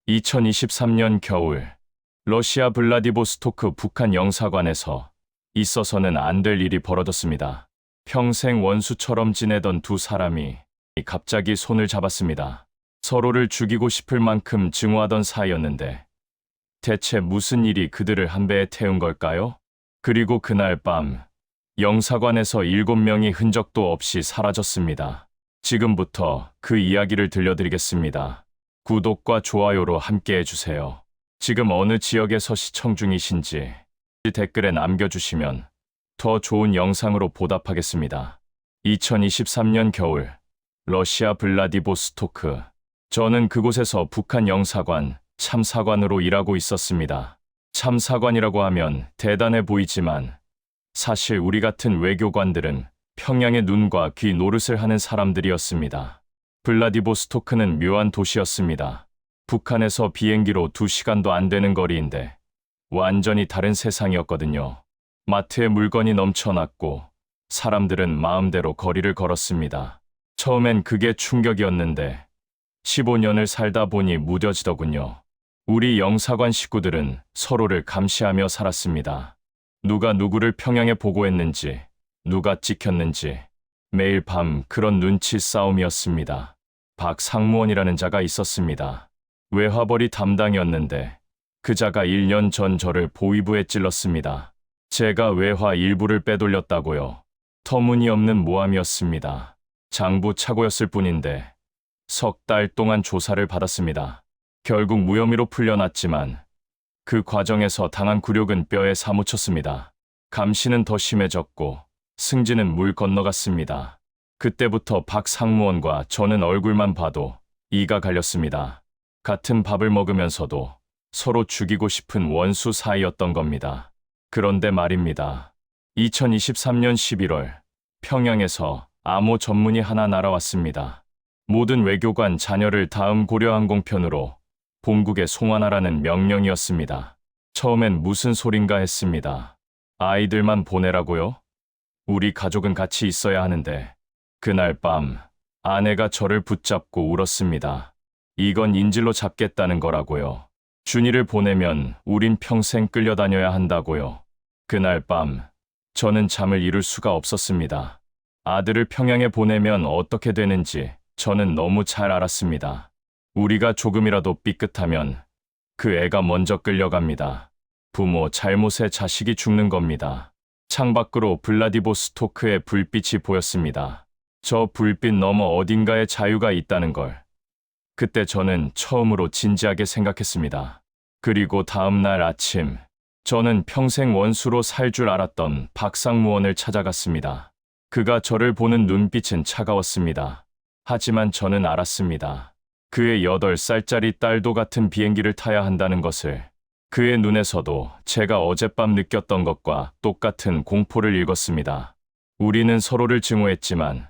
2023년 겨울, 러시아 블라디보스토크 북한 영사관에서 있어서는 안 될 일이 벌어졌습니다. 평생 원수처럼 지내던 두 사람이 갑자기 손을 잡았습니다. 서로를 죽이고 싶을 만큼 증오하던 사이였는데 대체 무슨 일이 그들을 한 배에 태운 걸까요? 그리고 그날 밤, 영사관에서 7명이 흔적도 없이 사라졌습니다. 지금부터 그 이야기를 들려드리겠습니다. 구독과 좋아요로 함께 해주세요. 지금 어느 지역에서 시청 중이신지 댓글에 남겨주시면 더 좋은 영상으로 보답하겠습니다. 2023년 겨울, 러시아 블라디보스토크. 저는 그곳에서 북한 영사관, 참사관으로 일하고 있었습니다. 참사관이라고 하면 대단해 보이지만 사실 우리 같은 외교관들은 평양의 눈과 귀 노릇을 하는 사람들이었습니다. 블라디보스토크는 묘한 도시였습니다. 북한에서 비행기로 2시간도 안 되는 거리인데 완전히 다른 세상이었거든요. 마트에 물건이 넘쳐났고 사람들은 마음대로 거리를 걸었습니다. 처음엔 그게 충격이었는데 15년을 살다 보니 무뎌지더군요. 우리 영사관 식구들은 서로를 감시하며 살았습니다. 누가 누구를 평양에 보고했는지, 누가 찍혔는지 매일 밤 그런 눈치 싸움이었습니다. 박 상무원이라는 자가 있었습니다. 외화벌이 담당이었는데 그 자가 1년 전 저를 보위부에 찔렀습니다. 제가 외화 일부를 빼돌렸다고요. 터무니없는 모함이었습니다. 장부 착오였을 뿐인데 석 달 동안 조사를 받았습니다. 결국 무혐의로 풀려났지만 그 과정에서 당한 굴욕은 뼈에 사무쳤습니다. 감시는 더 심해졌고 승진은 물 건너갔습니다. 그때부터 박 상무원과 저는 얼굴만 봐도 이가 갈렸습니다. 같은 밥을 먹으면서도 서로 죽이고 싶은 원수 사이였던 겁니다. 그런데 말입니다. 2023년 11월, 평양에서 암호 전문이 하나 날아왔습니다. 모든 외교관 자녀를 다음 고려항공편으로 본국에 송환하라는 명령이었습니다. 처음엔 무슨 소린가 했습니다. 아이들만 보내라고요? 우리 가족은 같이 있어야 하는데 그날 밤 아내가 저를 붙잡고 울었습니다. 이건 인질로 잡겠다는 거라고요. 준이를 보내면 우린 평생 끌려다녀야 한다고요. 그날 밤 저는 잠을 이룰 수가 없었습니다. 아들을 평양에 보내면 어떻게 되는지 저는 너무 잘 알았습니다. 우리가 조금이라도 삐끗하면 그 애가 먼저 끌려갑니다. 부모 잘못에 자식이 죽는 겁니다. 창밖으로 블라디보스토크의 불빛이 보였습니다. 저 불빛 너머 어딘가에 자유가 있다는 걸. 그때 저는 처음으로 진지하게 생각했습니다. 그리고 다음 날 아침, 저는 평생 원수로 살 줄 알았던 박 상무원을 찾아갔습니다. 그가 저를 보는 눈빛은 차가웠습니다. 하지만 저는 알았습니다. 그의 8살짜리 딸도 같은 비행기를 타야 한다는 것을. 그의 눈에서도 제가 어젯밤 느꼈던 것과 똑같은 공포를 읽었습니다. 우리는 서로를 증오했지만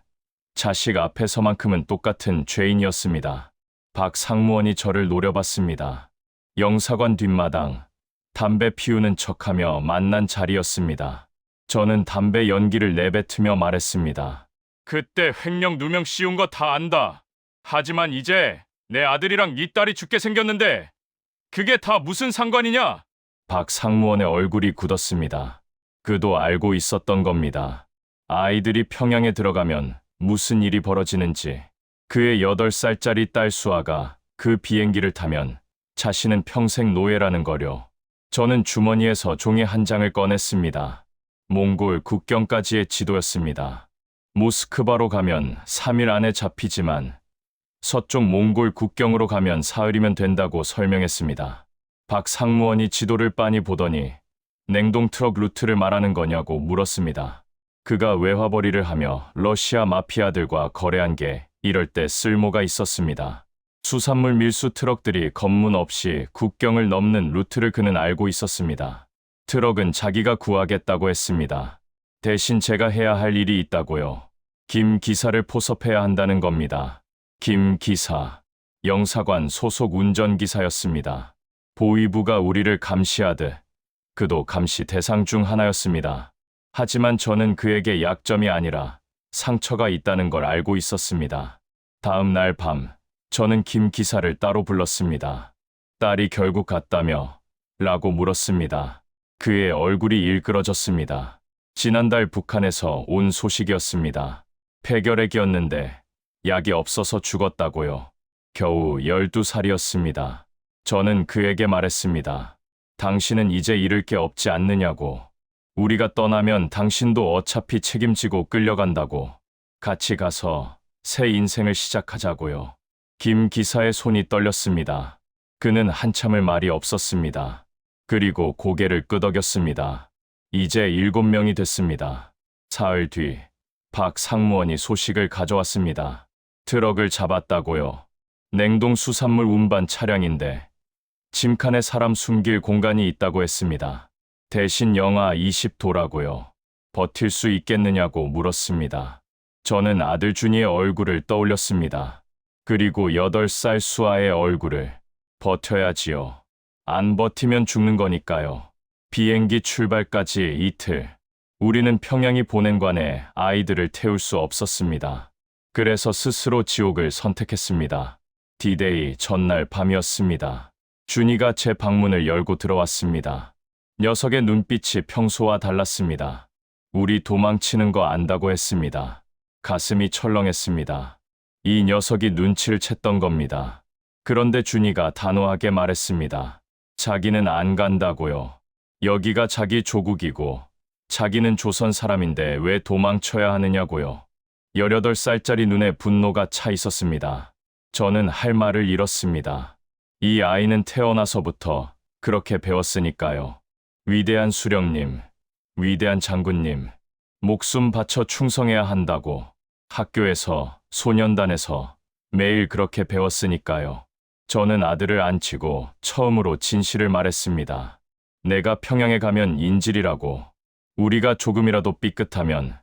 자식 앞에서만큼은 똑같은 죄인이었습니다. 박 상무원이 저를 노려봤습니다. 영사관 뒷마당, 담배 피우는 척하며 만난 자리였습니다. 저는 담배 연기를 내뱉으며 말했습니다. 그때 횡령 누명 씌운 거 다 안다. 하지만 이제 내 아들이랑 네 딸이 죽게 생겼는데 그게 다 무슨 상관이냐? 박 상무원의 얼굴이 굳었습니다. 그도 알고 있었던 겁니다. 아이들이 평양에 들어가면 무슨 일이 벌어지는지. 그의 8살짜리 딸 수아가 그 비행기를 타면 자신은 평생 노예라는 거려. 저는 주머니에서 종이 한 장을 꺼냈습니다. 몽골 국경까지의 지도였습니다. 모스크바로 가면 3일 안에 잡히지만 서쪽 몽골 국경으로 가면 사흘이면 된다고 설명했습니다. 박 상무원이 지도를 빤히 보더니 냉동 트럭 루트를 말하는 거냐고 물었습니다. 그가 외화벌이를 하며 러시아 마피아들과 거래한 게 이럴 때 쓸모가 있었습니다. 수산물 밀수 트럭들이 검문 없이 국경을 넘는 루트를 그는 알고 있었습니다. 트럭은 자기가 구하겠다고 했습니다. 대신 제가 해야 할 일이 있다고요. 김 기사를 포섭해야 한다는 겁니다. 김 기사, 영사관 소속 운전기사였습니다. 보위부가 우리를 감시하듯 그도 감시 대상 중 하나였습니다. 하지만 저는 그에게 약점이 아니라 상처가 있다는 걸 알고 있었습니다. 다음 날 밤, 저는 김 기사를 따로 불렀습니다. 딸이 결국 갔다며? 라고 물었습니다. 그의 얼굴이 일그러졌습니다. 지난달 북한에서 온 소식이었습니다. 폐결핵이었는데 약이 없어서 죽었다고요. 겨우 12살이었습니다. 저는 그에게 말했습니다. 당신은 이제 잃을 게 없지 않느냐고. 우리가 떠나면 당신도 어차피 책임지고 끌려간다고. 같이 가서 새 인생을 시작하자고요. 김 기사의 손이 떨렸습니다. 그는 한참을 말이 없었습니다. 그리고 고개를 끄덕였습니다. 이제 7명이 됐습니다. 사흘 뒤 박 상무원이 소식을 가져왔습니다. 트럭을 잡았다고요. 냉동 수산물 운반 차량인데 짐칸에 사람 숨길 공간이 있다고 했습니다. 대신 영하 20도라고요. 버틸 수 있겠느냐고 물었습니다. 저는 아들 준이의 얼굴을 떠올렸습니다. 그리고 8살 수아의 얼굴을. 버텨야지요. 안 버티면 죽는 거니까요. 비행기 출발까지 이틀. 우리는 평양이 보낸 관에 아이들을 태울 수 없었습니다. 그래서 스스로 지옥을 선택했습니다. D-Day 전날 밤이었습니다. 준이가 제 방문을 열고 들어왔습니다. 녀석의 눈빛이 평소와 달랐습니다. 우리 도망치는 거 안다고 했습니다. 가슴이 철렁했습니다. 이 녀석이 눈치를 챘던 겁니다. 그런데 준이가 단호하게 말했습니다. 자기는 안 간다고요. 여기가 자기 조국이고 자기는 조선 사람인데 왜 도망쳐야 하느냐고요. 18살짜리 눈에 분노가 차 있었습니다. 저는 할 말을 잃었습니다. 이 아이는 태어나서부터 그렇게 배웠으니까요. 위대한 수령님, 위대한 장군님, 목숨 바쳐 충성해야 한다고 학교에서, 소년단에서 매일 그렇게 배웠으니까요. 저는 아들을 안치고 처음으로 진실을 말했습니다. 내가 평양에 가면 인질이라고. 우리가 조금이라도 삐끗하면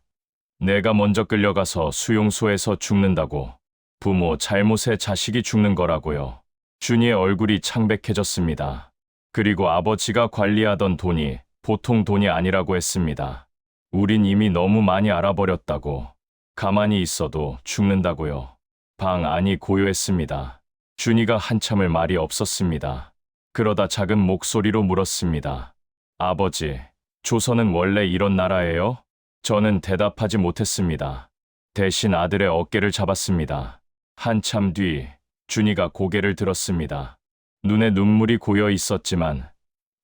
내가 먼저 끌려가서 수용소에서 죽는다고. 부모 잘못에 자식이 죽는 거라고요. 준이의 얼굴이 창백해졌습니다. 그리고 아버지가 관리하던 돈이 보통 돈이 아니라고 했습니다. 우린 이미 너무 많이 알아버렸다고. 가만히 있어도 죽는다고요. 방 안이 고요했습니다. 준이가 한참을 말이 없었습니다. 그러다 작은 목소리로 물었습니다. 아버지, 조선은 원래 이런 나라예요? 저는 대답하지 못했습니다. 대신 아들의 어깨를 잡았습니다. 한참 뒤 준이가 고개를 들었습니다. 눈에 눈물이 고여 있었지만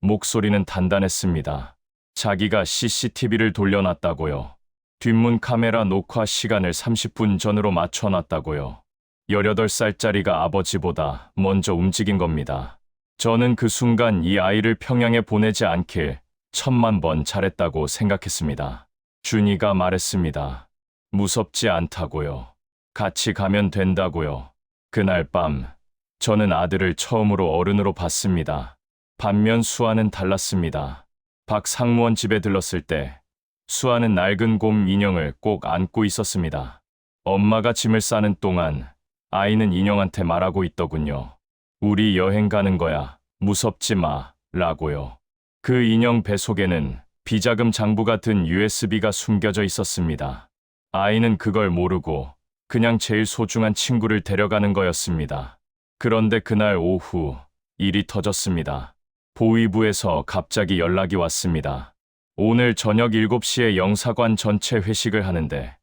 목소리는 단단했습니다. 자기가 CCTV를 돌려놨다고요. 뒷문 카메라 녹화 시간을 30분 전으로 맞춰놨다고요. 18살짜리가 아버지보다 먼저 움직인 겁니다. 저는 그 순간 이 아이를 평양에 보내지 않길 1000만 번 잘했다고 생각했습니다. 준이가 말했습니다. 무섭지 않다고요. 같이 가면 된다고요. 그날 밤 저는 아들을 처음으로 어른으로 봤습니다. 반면 수아는 달랐습니다. 박 상무원 집에 들렀을 때 수아는 낡은 곰 인형을 꼭 안고 있었습니다. 엄마가 짐을 싸는 동안 아이는 인형한테 말하고 있더군요. 우리 여행 가는 거야. 무섭지 마. 라고요. 그 인형 배 속에는 비자금 장부가 든 USB가 숨겨져 있었습니다. 아이는 그걸 모르고 그냥 제일 소중한 친구를 데려가는 거였습니다. 그런데 그날 오후 일이 터졌습니다. 보위부에서 갑자기 연락이 왔습니다. 오늘 저녁 7시에 영사관 전체 회식을 하는데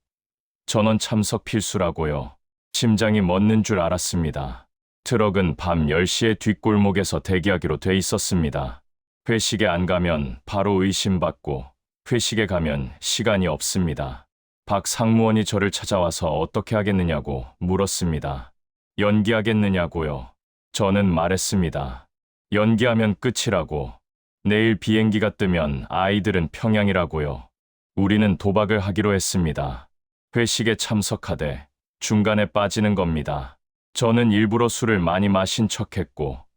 전원 참석 필수라고요. 심장이 멎는 줄 알았습니다. 트럭은 밤 10시에 뒷골목에서 대기하기로 돼 있었습니다. 회식에 안 가면 바로 의심받고 회식에 가면 시간이 없습니다. 박 상무원이 저를 찾아와서 어떻게 하겠느냐고 물었습니다. 연기하겠느냐고요. 저는 말했습니다. 연기하면 끝이라고. 내일 비행기가 뜨면 아이들은 평양이라고요. 우리는 도박을 하기로 했습니다. 회식에 참석하되 중간에 빠지는 겁니다. 저는 일부러 술을 많이 마신 척했고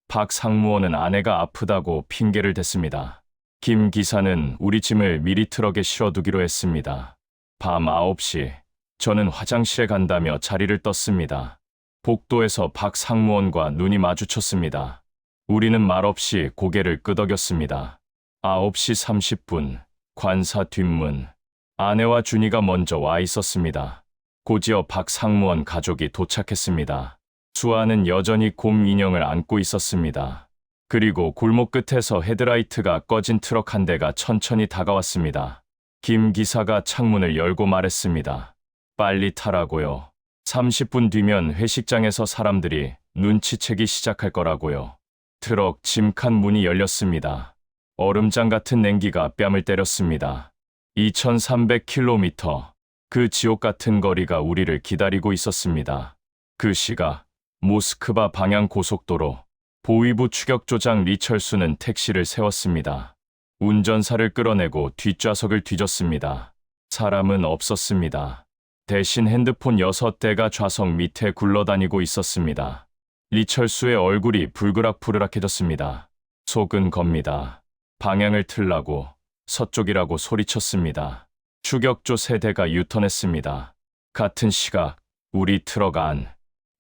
박 상무원은 아내가 아프다고 핑계를 댔습니다. 김 기사는 우리 짐을 미리 트럭에 실어두기로 했습니다. 밤 9시 저는 화장실에 간다며 자리를 떴습니다. 복도에서 박 상무원과 눈이 마주쳤습니다. 우리는 말없이 고개를 끄덕였습니다. 9시 30분 관사 뒷문. 아내와 준이가 먼저 와 있었습니다. 곧이어 박 상무원 가족이 도착했습니다. 수아는 여전히 곰 인형을 안고 있었습니다. 그리고 골목 끝에서 헤드라이트가 꺼진 트럭 한 대가 천천히 다가왔습니다. 김 기사가 창문을 열고 말했습니다. 빨리 타라고요. 30분 뒤면 회식장에서 사람들이 눈치채기 시작할 거라고요. 트럭 짐칸 문이 열렸습니다. 얼음장 같은 냉기가 뺨을 때렸습니다. 2300km. 그 지옥 같은 거리가 우리를 기다리고 있었습니다. 그 시각 모스크바 방향 고속도로. 보위부 추격조장 리철수는 택시를 세웠습니다. 운전사를 끌어내고 뒷좌석을 뒤졌습니다. 사람은 없었습니다. 대신 핸드폰 6대가 좌석 밑에 굴러다니고 있었습니다. 리철수의 얼굴이 불그락불그락해졌습니다. 속은 겁니다. 방향을 틀라고, 서쪽이라고 소리쳤습니다. 추격조 세대가 유턴했습니다. 같은 시각, 우리 트럭 안.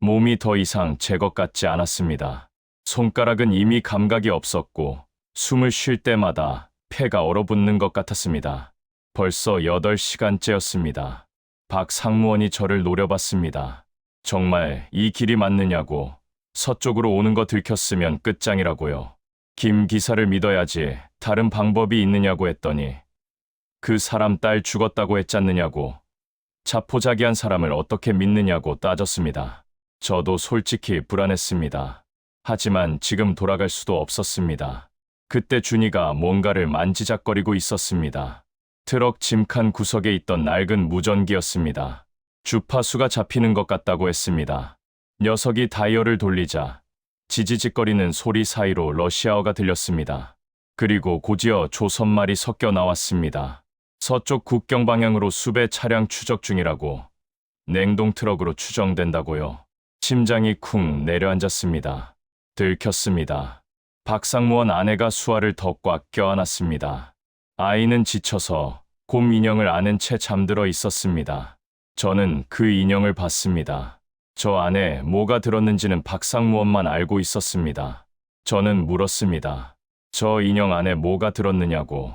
몸이 더 이상 제 것 같지 않았습니다. 손가락은 이미 감각이 없었고, 숨을 쉴 때마다 폐가 얼어붙는 것 같았습니다. 벌써 8시간째였습니다. 박 상무원이 저를 노려봤습니다. 정말 이 길이 맞느냐고, 서쪽으로 오는 거 들켰으면 끝장이라고요. 김 기사를 믿어야지 다른 방법이 있느냐고 했더니 그 사람 딸 죽었다고 했잖느냐고, 자포자기한 사람을 어떻게 믿느냐고 따졌습니다. 저도 솔직히 불안했습니다. 하지만 지금 돌아갈 수도 없었습니다. 그때 준이가 뭔가를 만지작거리고 있었습니다. 트럭 짐칸 구석에 있던 낡은 무전기였습니다. 주파수가 잡히는 것 같다고 했습니다. 녀석이 다이얼을 돌리자 지지직거리는 소리 사이로 러시아어가 들렸습니다. 그리고 곧이어 조선말이 섞여 나왔습니다. 서쪽 국경 방향으로 수배 차량 추적 중이라고. 냉동 트럭으로 추정된다고요. 심장이 쿵 내려앉았습니다. 들켰습니다. 박상무원 아내가 수아를 더 꽉 껴안았습니다. 아이는 지쳐서 곰 인형을 안은 채 잠들어 있었습니다. 저는 그 인형을 봤습니다. 저 안에 뭐가 들었는지는 박상무원만 알고 있었습니다. 저는 물었습니다. 저 인형 안에 뭐가 들었느냐고.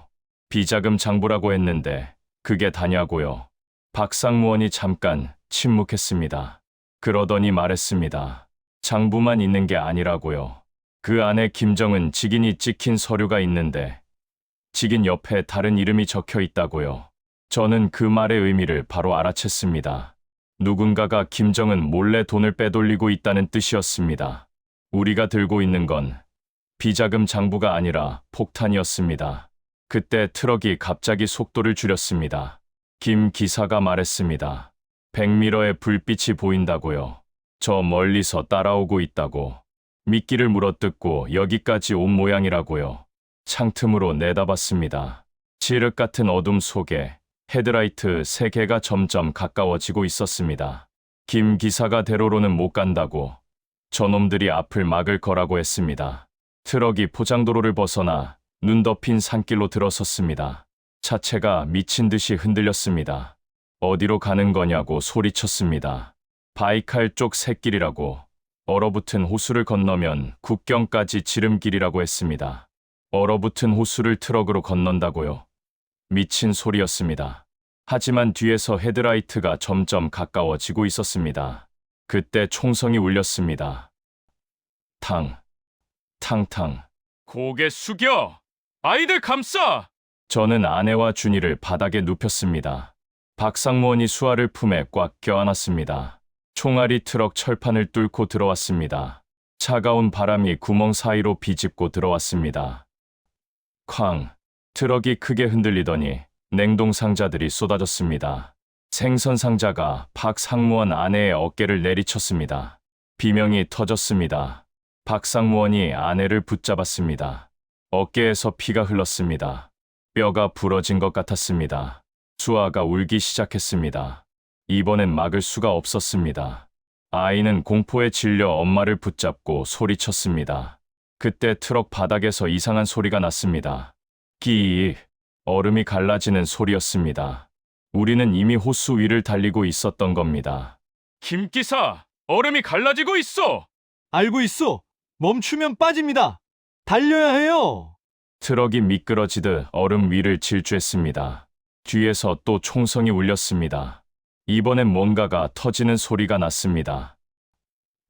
비자금 장부라고 했는데 그게 다냐고요. 박상무원이 잠깐 침묵했습니다. 그러더니 말했습니다. 장부만 있는 게 아니라고요. 그 안에 김정은 직인이 찍힌 서류가 있는데 직인 옆에 다른 이름이 적혀 있다고요. 저는 그 말의 의미를 바로 알아챘습니다. 누군가가 김정은 몰래 돈을 빼돌리고 있다는 뜻이었습니다. 우리가 들고 있는 건 비자금 장부가 아니라 폭탄이었습니다. 그때 트럭이 갑자기 속도를 줄였습니다. 김 기사가 말했습니다. 100m의 불빛이 보인다고요. 저 멀리서 따라오고 있다고. 미끼를 물어뜯고 여기까지 온 모양이라고요. 창틈으로 내다봤습니다. 칠흑 같은 어둠 속에 헤드라이트 3개가 점점 가까워지고 있었습니다. 김 기사가 대로로는 못 간다고. 저놈들이 앞을 막을 거라고 했습니다. 트럭이 포장도로를 벗어나 눈 덮인 산길로 들어섰습니다. 차체가 미친 듯이 흔들렸습니다. 어디로 가는 거냐고 소리쳤습니다. 바이칼 쪽 샛길이라고. 얼어붙은 호수를 건너면 국경까지 지름길이라고 했습니다. 얼어붙은 호수를 트럭으로 건넌다고요. 미친 소리였습니다. 하지만 뒤에서 헤드라이트가 점점 가까워지고 있었습니다. 그때 총성이 울렸습니다. 탕, 탕탕. 고개 숙여! 아이들 감싸! 저는 아내와 준이를 바닥에 눕혔습니다. 박상무원이 수아를 품에 꽉 껴안았습니다. 총알이 트럭 철판을 뚫고 들어왔습니다. 차가운 바람이 구멍 사이로 비집고 들어왔습니다. 쾅! 트럭이 크게 흔들리더니 냉동 상자들이 쏟아졌습니다. 생선 상자가 박상무원 아내의 어깨를 내리쳤습니다. 비명이 터졌습니다. 박상무원이 아내를 붙잡았습니다. 어깨에서 피가 흘렀습니다. 뼈가 부러진 것 같았습니다. 수아가 울기 시작했습니다. 이번엔 막을 수가 없었습니다. 아이는 공포에 질려 엄마를 붙잡고 소리쳤습니다. 그때 트럭 바닥에서 이상한 소리가 났습니다. 끼익, 얼음이 갈라지는 소리였습니다. 우리는 이미 호수 위를 달리고 있었던 겁니다. 김기사, 얼음이 갈라지고 있어! 알고 있어. 멈추면 빠집니다. 달려야 해요. 트럭이 미끄러지듯 얼음 위를 질주했습니다. 뒤에서 또 총성이 울렸습니다. 이번엔 뭔가가 터지는 소리가 났습니다.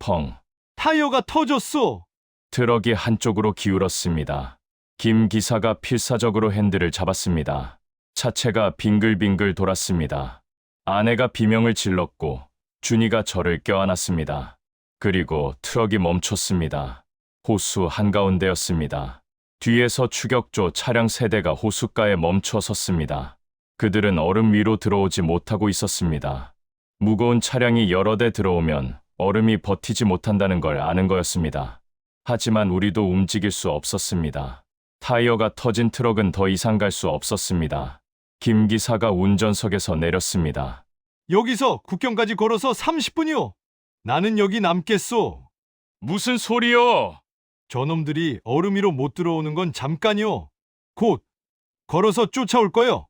펑. 타이어가 터졌어. 트럭이 한쪽으로 기울었습니다. 김 기사가 필사적으로 핸들을 잡았습니다. 차체가 빙글빙글 돌았습니다. 아내가 비명을 질렀고 준이가 저를 껴안았습니다. 그리고 트럭이 멈췄습니다. 호수 한가운데였습니다. 뒤에서 추격조 차량 3대가 호숫가에 멈춰 섰습니다. 그들은 얼음 위로 들어오지 못하고 있었습니다. 무거운 차량이 여러 대 들어오면 얼음이 버티지 못한다는 걸 아는 거였습니다. 하지만 우리도 움직일 수 없었습니다. 타이어가 터진 트럭은 더 이상 갈 수 없었습니다. 김 기사가 운전석에서 내렸습니다. 여기서 국경까지 걸어서 30분이요. 나는 여기 남겠소. 무슨 소리요? 저놈들이 얼음 위로 못 들어오는 건 잠깐이요. 곧 걸어서 쫓아올 거요.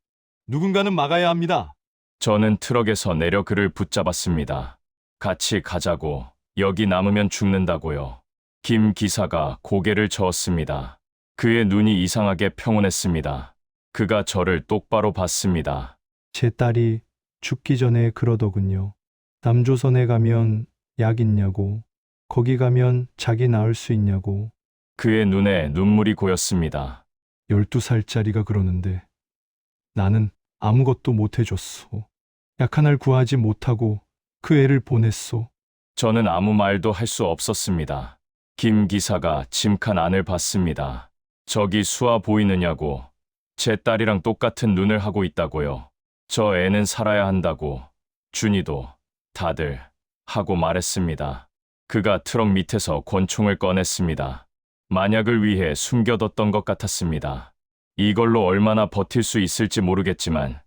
누군가는 막아야 합니다. 저는 트럭에서 내려 그를 붙잡았습니다. 같이 가자고. 여기 남으면 죽는다고요. 김 기사가 고개를 저었습니다. 그의 눈이 이상하게 평온했습니다. 그가 저를 똑바로 봤습니다. 제 딸이 죽기 전에 그러더군요. 남조선에 가면 약 있냐고, 거기 가면 자기 낳을 수 있냐고. 그의 눈에 눈물이 고였습니다. 12살짜리가 그러는데 나는 아무것도 못 해줬소. 약 하나를 구하지 못하고 그 애를 보냈소. 저는 아무 말도 할 수 없었습니다. 김 기사가 짐칸 안을 봤습니다. 저기 수아 보이느냐고. 제 딸이랑 똑같은 눈을 하고 있다고요. 저 애는 살아야 한다고. 준이도 다들 하고 말했습니다. 그가 트럭 밑에서 권총을 꺼냈습니다. 만약을 위해 숨겨뒀던 것 같았습니다. 이걸로 얼마나 버틸 수 있을지 모르겠지만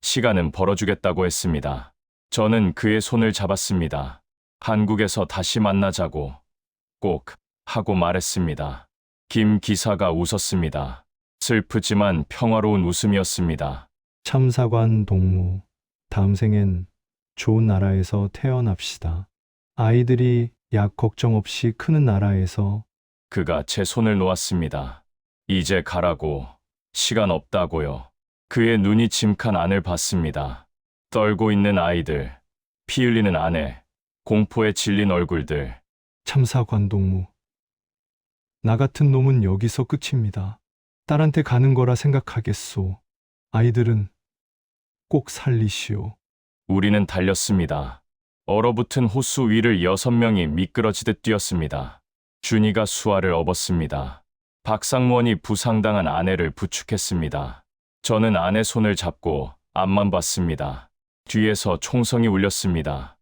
시간은 벌어주겠다고 했습니다. 저는 그의 손을 잡았습니다. 한국에서 다시 만나자고 꼭 하고 말했습니다. 김 기사가 웃었습니다. 슬프지만 평화로운 웃음이었습니다. 참사관 동무, 다음 생엔 좋은 나라에서 태어납시다. 아이들이 약 걱정 없이 크는 나라에서. 그가 제 손을 놓았습니다. 이제 가라고. 시간 없다고요. 그의 눈이 짐칸 안을 봤습니다. 떨고 있는 아이들, 피 흘리는 아내, 공포에 질린 얼굴들. 참사관 동무. 나 같은 놈은 여기서 끝입니다. 딸한테 가는 거라 생각하겠소. 아이들은 꼭 살리시오. 우리는 달렸습니다. 얼어붙은 호수 위를 6명이 미끄러지듯 뛰었습니다. 준이가 수아를 업었습니다. 박상무원이 부상당한 아내를 부축했습니다. 저는 아내 손을 잡고 앞만 봤습니다. 뒤에서 총성이 울렸습니다.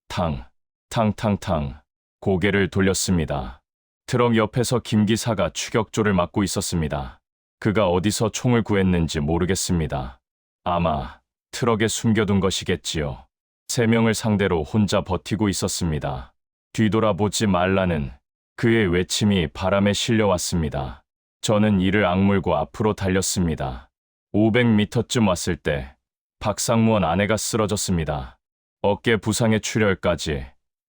탕, 탕탕탕. 고개를 돌렸습니다. 트럭 옆에서 김 기사가 추격조를 맡고 있었습니다. 그가 어디서 총을 구했는지 모르겠습니다. 아마 트럭에 숨겨둔 것이겠지요. 3명을 상대로 혼자 버티고 있었습니다. 뒤돌아보지 말라는 그의 외침이 바람에 실려왔습니다. 저는 이를 악물고 앞으로 달렸습니다. 500m쯤 왔을 때 박상무원 아내가 쓰러졌습니다. 어깨 부상의 출혈까지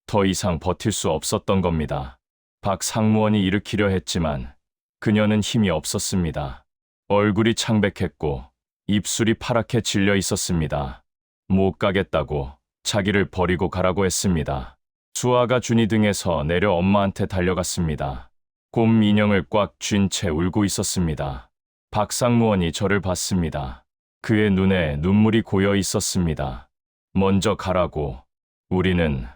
더 이상 버틸 수 없었던 겁니다. 박상무원이 일으키려 했지만 그녀는 힘이 없었습니다. 얼굴이 창백했고 입술이 파랗게 질려 있었습니다. 못 가겠다고 자기를 버리고 가라고 했습니다. 수아가 준이 등에서 내려 엄마한테 달려갔습니다. 곰 인형을 꽉 쥔 채 울고 있었습니다. 박상무원이 저를 봤습니다. 그의 눈에 눈물이 고여 있었습니다. 먼저 가라고. 우리는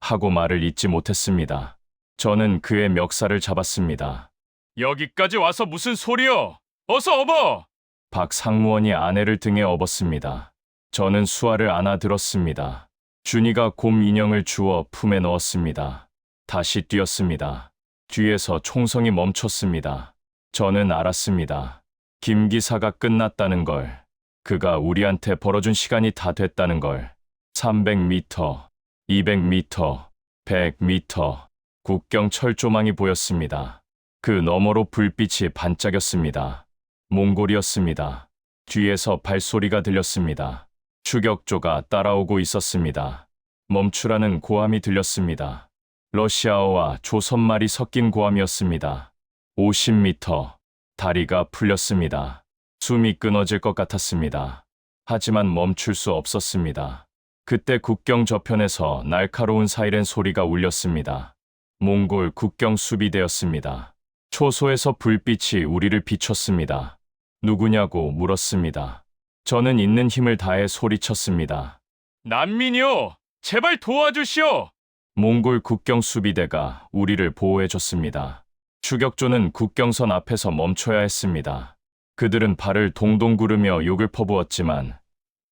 하고 말을 잇지 못했습니다. 저는 그의 멱살을 잡았습니다. 여기까지 와서 무슨 소리요? 어서 업어! 박상무원이 아내를 등에 업었습니다. 저는 수아를 안아들었습니다. 준이가 곰 인형을 주워 품에 넣었습니다. 다시 뛰었습니다. 뒤에서 총성이 멈췄습니다. 저는 알았습니다. 김 기사가 끝났다는 걸. 그가 우리한테 벌어준 시간이 다 됐다는 걸. 300m, 200m, 100m. 국경 철조망이 보였습니다. 그 너머로 불빛이 반짝였습니다. 몽골이었습니다. 뒤에서 발소리가 들렸습니다. 추격조가 따라오고 있었습니다. 멈추라는 고함이 들렸습니다. 러시아어와 조선말이 섞인 고함이었습니다. 50m. 다리가 풀렸습니다. 숨이 끊어질 것 같았습니다. 하지만 멈출 수 없었습니다. 그때 국경 저편에서 날카로운 사이렌 소리가 울렸습니다. 몽골 국경 수비대였습니다. 초소에서 불빛이 우리를 비췄습니다. 누구냐고 물었습니다. 저는 있는 힘을 다해 소리쳤습니다. 난민이요! 제발 도와주시오! 몽골 국경 수비대가 우리를 보호해줬습니다. 추격조는 국경선 앞에서 멈춰야 했습니다. 그들은 발을 동동 구르며 욕을 퍼부었지만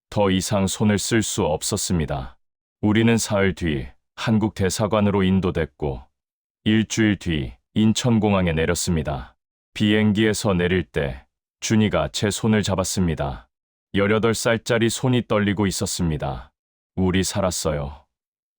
더 이상 손을 쓸 수 없었습니다. 우리는 사흘 뒤 한국 대사관으로 인도됐고 일주일 뒤 인천공항에 내렸습니다. 비행기에서 내릴 때 준이가 제 손을 잡았습니다. 18살짜리 손이 떨리고 있었습니다. 우리 살았어요.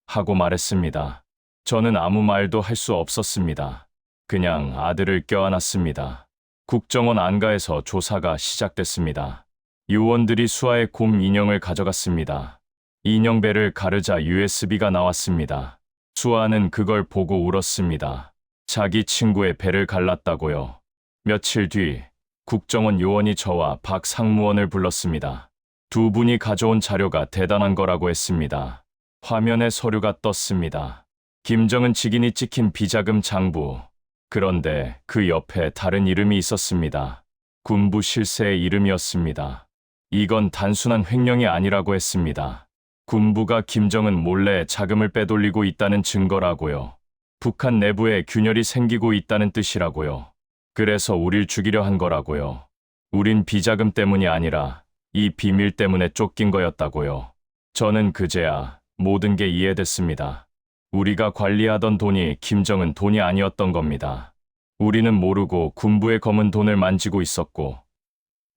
하고 말했습니다. 저는 아무 말도 할 수 없었습니다. 그냥 아들을 껴안았습니다. 국정원 안가에서 조사가 시작됐습니다. 요원들이 수아의 곰 인형을 가져갔습니다. 인형배를 가르자 USB가 나왔습니다. 수아는 그걸 보고 울었습니다. 자기 친구의 배를 갈랐다고요. 며칠 뒤 국정원 요원이 저와 박 상무원을 불렀습니다. 두 분이 가져온 자료가 대단한 거라고 했습니다. 화면에 서류가 떴습니다. 김정은 직인이 찍힌 비자금 장부. 그런데 그 옆에 다른 이름이 있었습니다. 군부 실세의 이름이었습니다. 이건 단순한 횡령이 아니라고 했습니다. 군부가 김정은 몰래 자금을 빼돌리고 있다는 증거라고요. 북한 내부에 균열이 생기고 있다는 뜻이라고요. 그래서 우릴 죽이려 한 거라고요. 우린 비자금 때문이 아니라 이 비밀 때문에 쫓긴 거였다고요. 저는 그제야 모든 게 이해됐습니다. 우리가 관리하던 돈이 김정은 돈이 아니었던 겁니다. 우리는 모르고 군부의 검은 돈을 만지고 있었고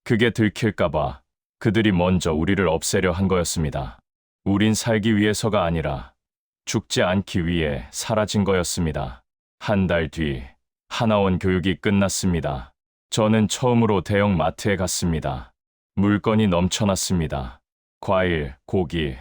그게 들킬까봐 그들이 먼저 우리를 없애려 한 거였습니다. 우린 살기 위해서가 아니라 죽지 않기 위해 사라진 거였습니다. 한 달 뒤 하나원 교육이 끝났습니다. 저는 처음으로 대형 마트에 갔습니다. 물건이 넘쳐났습니다. 과일, 고기,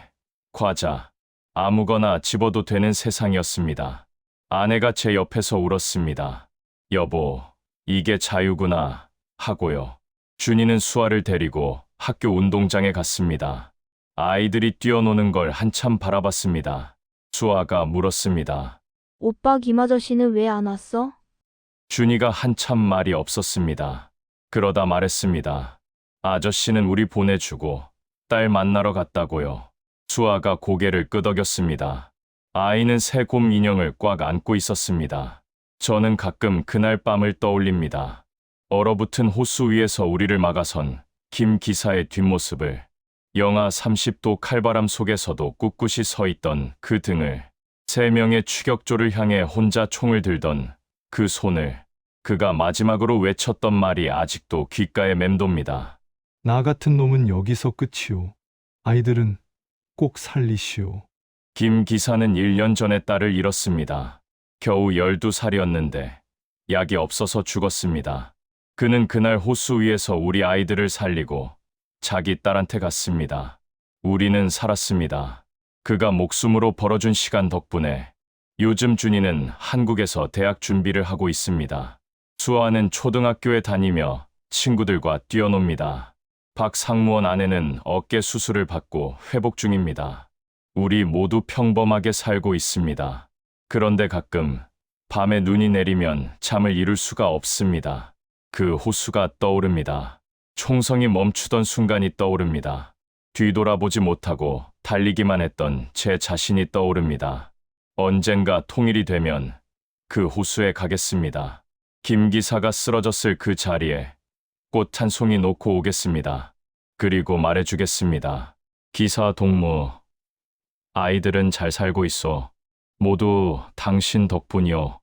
과자, 아무거나 집어도 되는 세상이었습니다. 아내가 제 옆에서 울었습니다. 여보, 이게 자유구나 하고요. 준이는 수아를 데리고 학교 운동장에 갔습니다. 아이들이 뛰어노는 걸 한참 바라봤습니다. 수아가 물었습니다. 오빠 김 아저씨는 왜 안 왔어? 준이가 한참 말이 없었습니다. 그러다 말했습니다. 아저씨는 우리 보내주고 딸 만나러 갔다고요. 수아가 고개를 끄덕였습니다. 아이는 새 곰 인형을 꽉 안고 있었습니다. 저는 가끔 그날 밤을 떠올립니다. 얼어붙은 호수 위에서 우리를 막아선 김 기사의 뒷모습을, 영하 30도 칼바람 속에서도 꿋꿋이 서 있던 그 등을, 3명의 추격조를 향해 혼자 총을 들던 그 손을, 그가 마지막으로 외쳤던 말이 아직도 귓가에 맴돕니다. 나 같은 놈은 여기서 끝이오. 아이들은 꼭 살리시오. 김 기사는 1년 전에 딸을 잃었습니다. 겨우 12살이었는데 약이 없어서 죽었습니다. 그는 그날 호수 위에서 우리 아이들을 살리고 자기 딸한테 갔습니다. 우리는 살았습니다. 그가 목숨으로 벌어준 시간 덕분에 요즘 준이는 한국에서 대학 준비를 하고 있습니다. 수아는 초등학교에 다니며 친구들과 뛰어놉니다. 박 상무원 아내는 어깨 수술을 받고 회복 중입니다. 우리 모두 평범하게 살고 있습니다. 그런데 가끔 밤에 눈이 내리면 잠을 이룰 수가 없습니다. 그 호수가 떠오릅니다. 총성이 멈추던 순간이 떠오릅니다. 뒤돌아보지 못하고 달리기만 했던 제 자신이 떠오릅니다. 언젠가 통일이 되면 그 호수에 가겠습니다. 김 기사가 쓰러졌을 그 자리에 꽃 한 송이 놓고 오겠습니다. 그리고 말해주겠습니다. 기사 동무, 아이들은 잘 살고 있어. 모두 당신 덕분이요.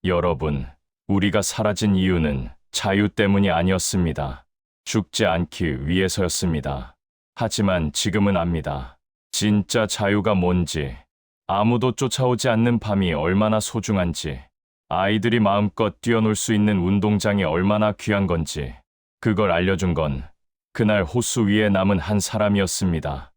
여러분, 우리가 사라진 이유는 자유 때문이 아니었습니다. 죽지 않기 위해서였습니다. 하지만 지금은 압니다. 진짜 자유가 뭔지, 아무도 쫓아오지 않는 밤이 얼마나 소중한지, 아이들이 마음껏 뛰어놀 수 있는 운동장이 얼마나 귀한 건지, 그걸 알려준 건 그날 호수 위에 남은 한 사람이었습니다.